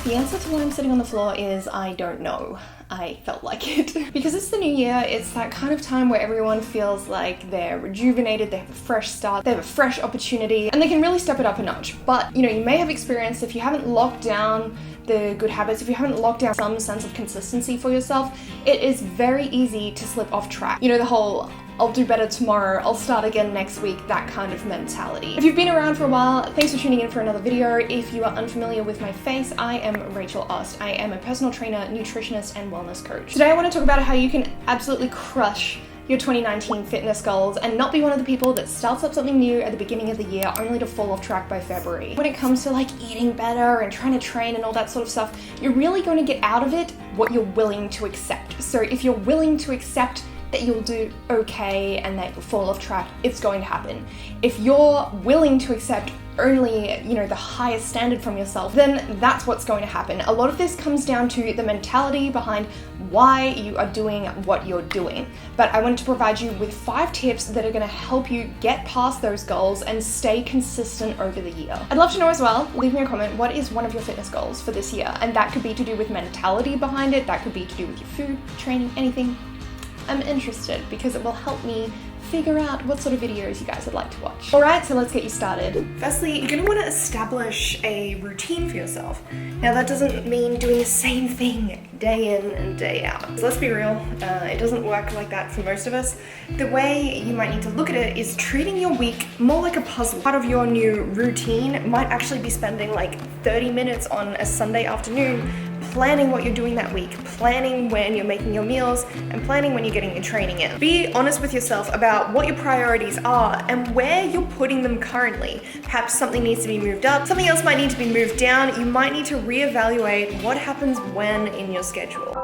The answer to why I'm sitting on the floor is I don't know. I felt like it. Because it's the new year, it's that kind of time where everyone feels like they're rejuvenated, they have a fresh start, they have a fresh opportunity, and they can really step it up a notch. But, you know, you may have experienced, if you haven't locked down the good habits, if you haven't locked down some sense of consistency for yourself, it is very easy to slip off track. You know, the whole I'll do better tomorrow, I'll start again next week, that kind of mentality. If you've been around for a while, thanks for tuning in for another video. If you are unfamiliar with my face, I am Rachel Ost. I am a personal trainer, nutritionist, and wellness coach. Today I want to talk about how you can absolutely crush your 2019 fitness goals and not be one of the people that starts up something new at the beginning of the year only to fall off track by February. When it comes to like eating better and trying to train and all that sort of stuff, you're really going to get out of it what you're willing to accept. So if you're willing to accept that you'll do okay and that you'll fall off track, it's going to happen. If you're willing to accept only, you know, the highest standard from yourself, then that's what's going to happen. A lot of this comes down to the mentality behind why you are doing what you're doing. But I wanted to provide you with 5 tips that are going to help you get past those goals and stay consistent over the year. I'd love to know as well, leave me a comment, what is one of your fitness goals for this year? And that could be to do with mentality behind it, that could be to do with your food, training, anything. I'm interested because it will help me figure out what sort of videos you guys would like to watch. Alright, so let's get you started. Firstly, you're going to want to establish a routine for yourself. Now that doesn't mean doing the same thing day in and day out. So let's be real, it doesn't work like that for most of us. The way you might need to look at it is treating your week more like a puzzle. Part of your new routine might actually be spending like 30 minutes on a Sunday afternoon planning what you're doing that week, planning when you're making your meals, and planning when you're getting your training in. Be honest with yourself about what your priorities are and where you're putting them currently. Perhaps something needs to be moved up, something else might need to be moved down. You might need to reevaluate what happens when in your schedule.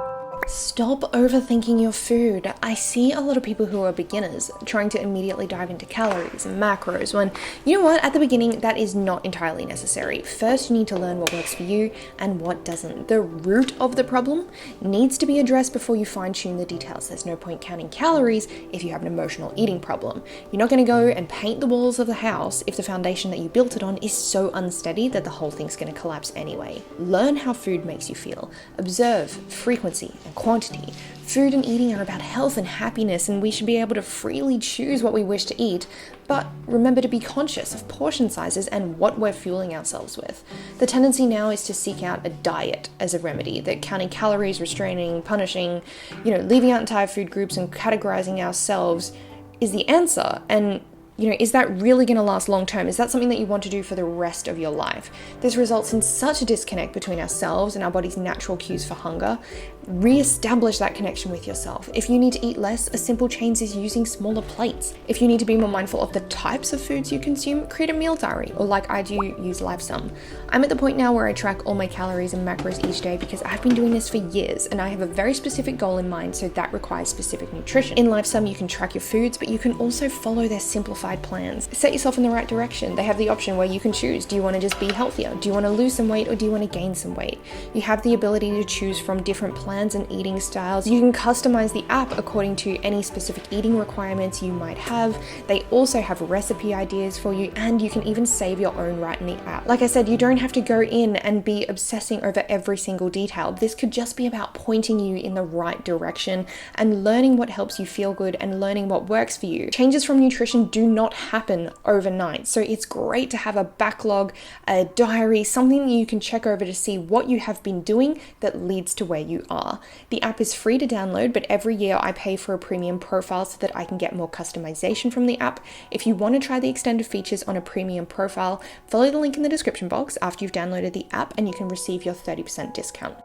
Stop overthinking your food. I see a lot of people who are beginners trying to immediately dive into calories and macros when, you know what, at the beginning that is not entirely necessary. First you need to learn what works for you and what doesn't. The root of the problem needs to be addressed before you fine-tune the details. There's no point counting calories if you have an emotional eating problem. You're not going to go and paint the walls of the house if the foundation that you built it on is so unsteady that the whole thing's going to collapse anyway. Learn how food makes you feel. Observe frequency and quantity. Food and eating are about health and happiness, and we should be able to freely choose what we wish to eat, but remember to be conscious of portion sizes and what we're fueling ourselves with. The tendency now is to seek out a diet as a remedy, that counting calories, restraining, punishing, you know, leaving out entire food groups and categorizing ourselves is the answer. And you know, is that really going to last long term? Is that something that you want to do for the rest of your life? This results in such a disconnect between ourselves and our body's natural cues for hunger. Re-establish that connection with yourself. If you need to eat less, a simple change is using smaller plates. If you need to be more mindful of the types of foods you consume, create a meal diary, or like I do, use LifeSum. I'm at the point now where I track all my calories and macros each day because I've been doing this for years and I have a very specific goal in mind, so that requires specific nutrition. In LifeSum, you can track your foods, but you can also follow their simplified plans. Set yourself in the right direction. They have the option where you can choose. Do you want to just be healthier? Do you want to lose some weight, or do you want to gain some weight? You have the ability to choose from different plans and eating styles. You can customize the app according to any specific eating requirements you might have. They also have recipe ideas for you, and you can even save your own right in the app. Like I said, you don't have to go in and be obsessing over every single detail. This could just be about pointing you in the right direction and learning what helps you feel good and learning what works for you. Changes from nutrition do not happen overnight, so it's great to have a backlog, a diary, something you can check over to see what you have been doing that leads to where you are. The app is free to download, but every year I pay for a premium profile so that I can get more customization from the app. If you want to try the extended features on a premium profile, follow the link in the description box after you've downloaded the app and you can receive your 30% discount.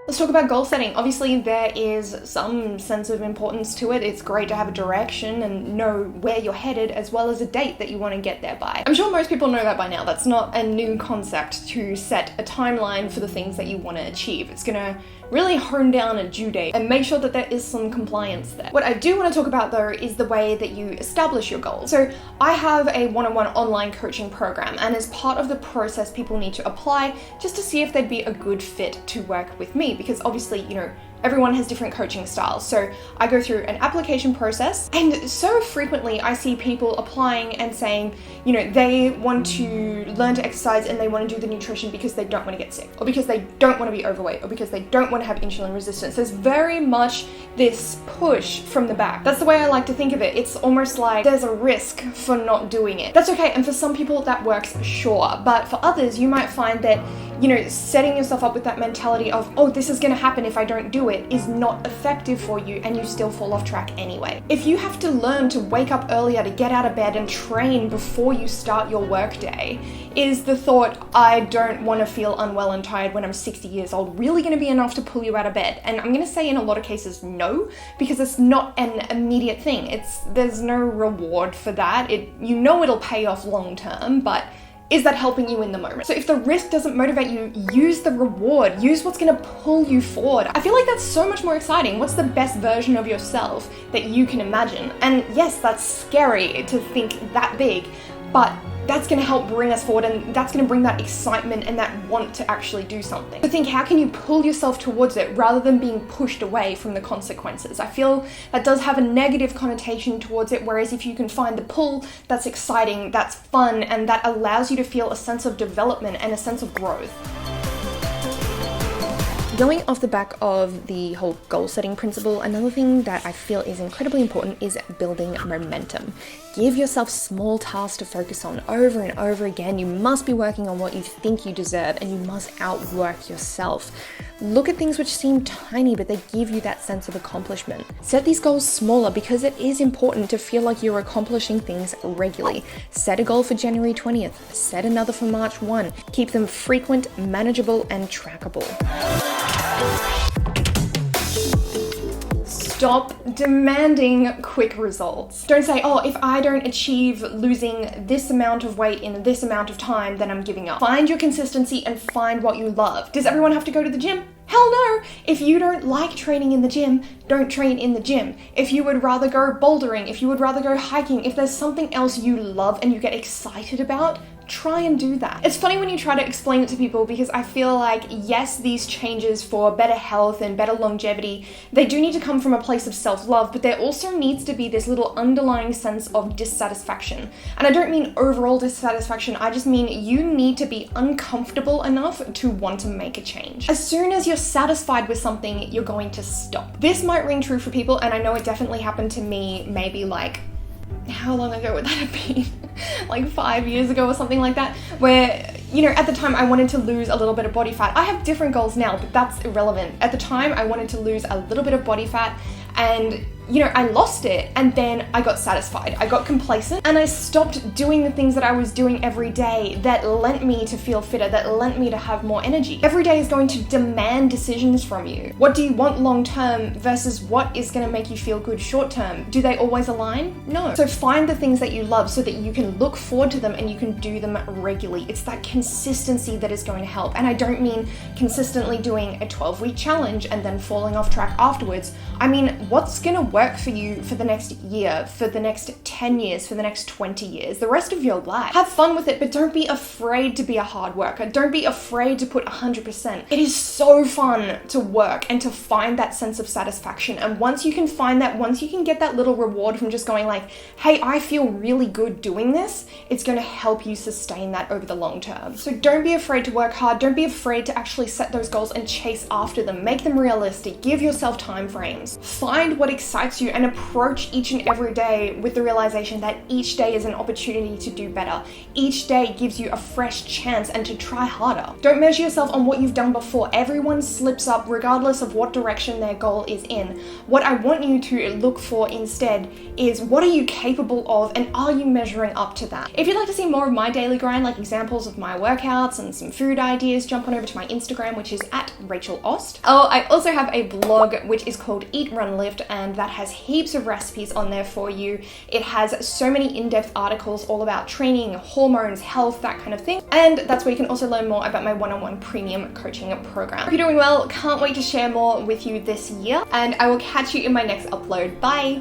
Let's talk about goal setting. Obviously, there is some sense of importance to it. It's great to have a direction and know where you're headed, as well as a date that you want to get there by. I'm sure most people know that by now. That's not a new concept to set a timeline for the things that you want to achieve. It's gonna really hone down a due date and make sure that there is some compliance there. What I do want to talk about though is the way that you establish your goals. So I have a one-on-one online coaching program, and as part of the process, people need to apply just to see if they'd be a good fit to work with me. because obviously, you know, everyone has different coaching styles. So I go through an application process, and so frequently I see people applying and saying, you know, they want to learn to exercise and they want to do the nutrition because they don't want to get sick, or because they don't want to be overweight, or because they don't want to have insulin resistance. There's very much this push from the back. That's the way I like to think of it. It's almost like there's a risk for not doing it. That's okay, and for some people that works, sure, but for others you might find that, you know, setting yourself up with that mentality of, oh, this is going to happen if I don't do it, is not effective for you, and you still fall off track anyway. If you have to learn to wake up earlier to get out of bed and train before you start your workday, is the thought, I don't want to feel unwell and tired when I'm 60 years old, really going to be enough to pull you out of bed? And I'm going to say in a lot of cases no, because it's not an immediate thing. There's no reward for that. You know it'll pay off long term, but is that helping you in the moment? So if the risk doesn't motivate you, use the reward. Use what's gonna pull you forward. I feel like that's so much more exciting. What's the best version of yourself that you can imagine? And yes, that's scary to think that big, but that's going to help bring us forward, and that's going to bring that excitement and that want to actually do something. So think, how can you pull yourself towards it rather than being pushed away from the consequences? I feel that does have a negative connotation towards it, whereas if you can find the pull, that's exciting, that's fun, and that allows you to feel a sense of development and a sense of growth. Going off the back of the whole goal setting principle, another thing that I feel is incredibly important is building momentum. Give yourself small tasks to focus on over and over again. You must be working on what you think you deserve, and you must outwork yourself. Look at things which seem tiny, but they give you that sense of accomplishment. Set these goals smaller, because it is important to feel like you're accomplishing things regularly. Set a goal for January 20th, set another for March 1. Keep them frequent, manageable, and trackable. Stop demanding quick results. Don't say, oh, if I don't achieve losing this amount of weight in this amount of time, then I'm giving up. Find your consistency and find what you love. Does everyone have to go to the gym? Hell no! If you don't like training in the gym, don't train in the gym. If you would rather go bouldering, if you would rather go hiking, if there's something else you love and you get excited about, try and do that. It's funny when you try to explain it to people, because I feel like, yes, these changes for better health and better longevity, they do need to come from a place of self-love, but there also needs to be this little underlying sense of dissatisfaction. And I don't mean overall dissatisfaction, I just mean you need to be uncomfortable enough to want to make a change. As soon as you're satisfied with something, you're going to stop. This might ring true for people, and I know it definitely happened to me maybe like, how long ago would that have been? Like 5 years ago or something like that, where, you know, at the time I wanted to lose a little bit of body fat. I have different goals now, but that's irrelevant. At the time I wanted to lose a little bit of body fat, and you know, I lost it, and then I got satisfied. I got complacent, and I stopped doing the things that I was doing every day that lent me to feel fitter, that lent me to have more energy. Every day is going to demand decisions from you. What do you want long term versus what is going to make you feel good short term? Do they always align? No. So find the things that you love so that you can look forward to them and you can do them regularly. It's that consistency that is going to help. And I don't mean consistently doing a 12-week challenge and then falling off track afterwards. I mean, what's going to work for you for the next year, for the next 10 years, for the next 20 years, the rest of your life. Have fun with it, but don't be afraid to be a hard worker. Don't be afraid to put 100%. It is so fun to work and to find that sense of satisfaction. And once you can find that, once you can get that little reward from just going like, hey, I feel really good doing this, it's going to help you sustain that over the long term. So don't be afraid to work hard. Don't be afraid to actually set those goals and chase after them. Make them realistic. Give yourself time frames. Find what excites you and approach each and every day with the realization that each day is an opportunity to do better. Each day gives you a fresh chance and to try harder. Don't measure yourself on what you've done before. Everyone slips up regardless of what direction their goal is in. What I want you to look for instead is, what are you capable of, and are you measuring up to that? If you'd like to see more of my daily grind, like examples of my workouts and some food ideas, jump on over to my Instagram, which is @RachelOst. Oh, I also have a blog which is called Eat Run Lift, and that has heaps of recipes on there for you. It has so many in-depth articles all about training, hormones, health, that kind of thing. And that's where you can also learn more about my one-on-one premium coaching program. Hope you're doing well. Can't wait to share more with you this year, and I will catch you in my next upload. Bye.